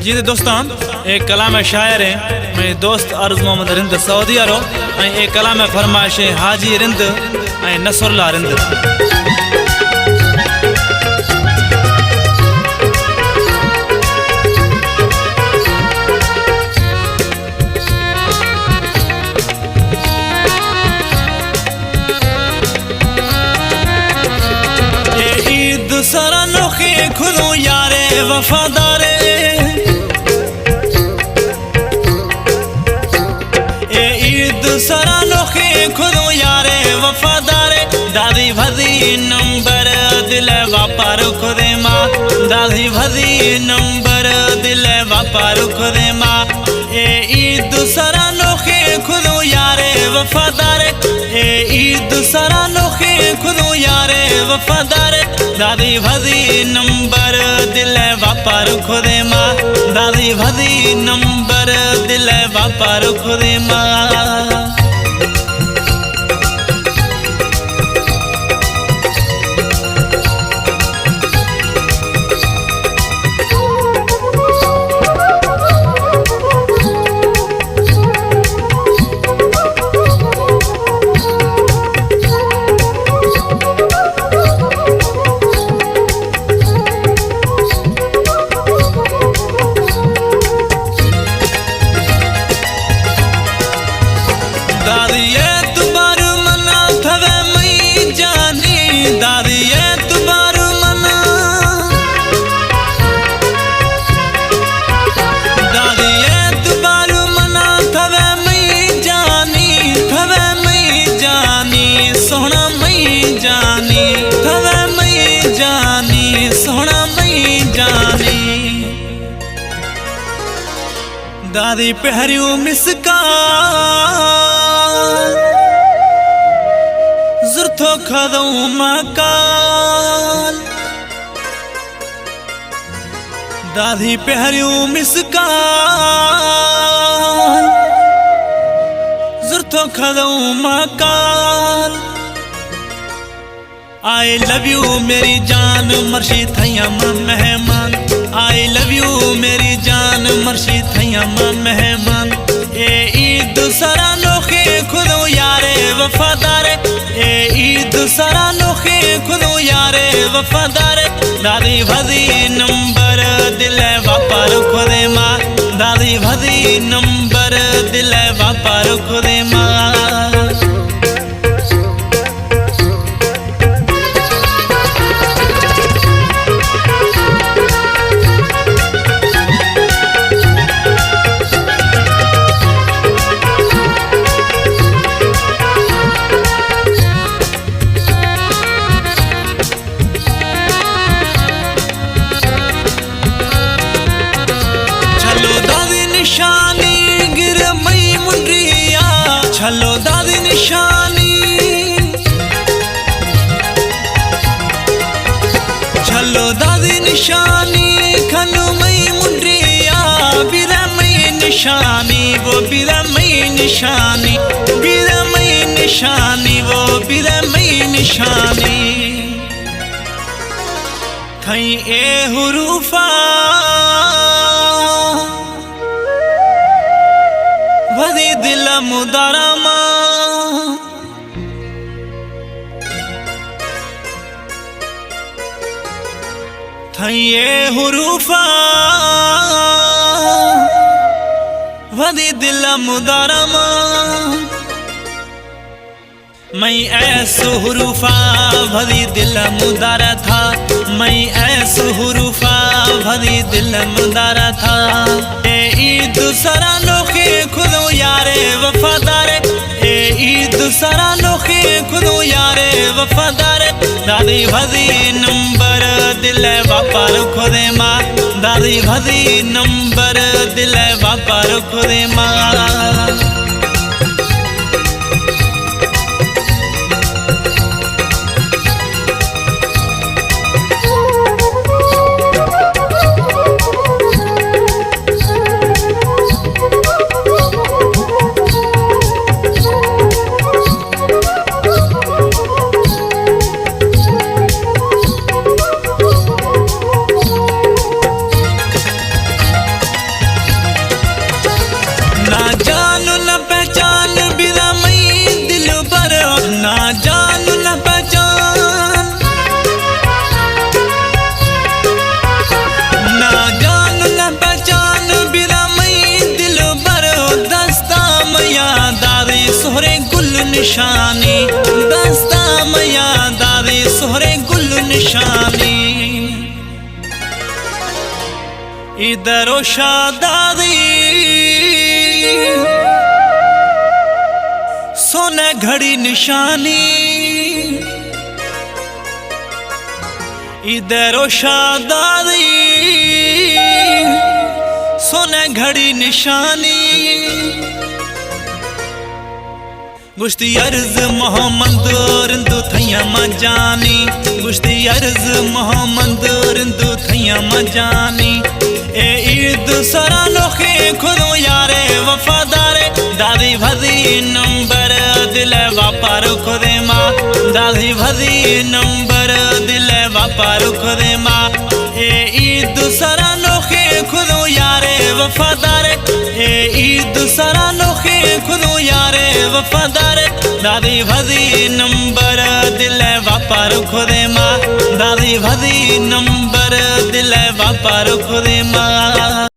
जी दोस्तों एक कलाम शायर है मेरे दोस्त अर्ज मोहम्मद रिंद सऊदी अरब एक कलाम फरमाइश है हाजी रिंद नसरुल्लाह रिंद। सरा नोखे खुदो यारे वफादारे ए ईद सरा नोखे खुदो यारे वफादारे दादी भदी नंबर दिल वापार खुदे माँ दादी भदी नंबर दिल वापार खुदे माँ ए ईद सरा नोखे खुदो यारे वफादारे ए ईद सरा नोखे खुदो यारे वफादारे दादी भदी नंबर दिल वापार खुदे माँ दादी भदी नंबर दिल वापार खुदे माँ। दादी ये तुम्हारू मना थवे मई जानी दादी ये तुम्हारू मना दादी ये तुम्हारू मना थवे मई जानी सोहना मई जानी थवे मई जानी सोहना मई जानी दादी पहरियों मिसका जुर्थो खदो मकाल दादी पहरियों मिसकाल जुर्थो खदो मकाल आई लव यू मेरी जान मर्शी थैया मेहमान आई लव यू मेरी जान मर्शी थैया मेहमान ए ईद सरा नोखे खुदो यारे वफादारे ए ईद सरा नोखे खुदो यारे वफादारे दादी भदी नंबर दिल वापार खुदे माँ दादी भदी नंबर दिल वापार खुदे माँ। निशानी गिर मई मुंड्रिया छलो दादी निशानी छलो दादी निशानी खनु मई मुंड्रिया बिरा मई निशानी वो बिरा मई निशानी बिरा मई निशानी वो बिरा मई निशानी थई ए हुरूफा भदी दिल मुदारमा थैये हुरूफा भदी दिल मुदारमा मैं ऐसो हुरूफा भदी दिल मुदारा था मैं ऐसो हुरूफा भदी दिल मुदारा था ए ईद सरा नोखे खुदो यारे वफादारे ए ईद सरा नोखे खुदो यारे वफादारे दादी भदी नंबर दिल वापार खुदे माँ दादी भदी नंबर दिल वापार खुदे माँ। निशानी दस्ता मैया दादी सोहरे गुल निशानी इधरो शादादी सोने घड़ी निशानी इधरो शादादी सोने घड़ी निशानी गुश्ती अर्ज मोहम्मद रिंदु थैया मजानी गुश्ती अर्ज मोहम्मद रिंदु थैया मजानी ए ईद सरानो खे खुदो यारे वफादारे दादी भदी नंबर दिल वापार खुदे माँ दादी भदी नंबर दिल वापार खुदे माँ ए ईद सरानो खे खुदो यारे वफादारे ए ईद सरानो खे खुदो यारे वफादारे दादी भदी नंबर दिल वापार खुदे माँ दादी भदी नंबर दिल वापार खुदे माँ।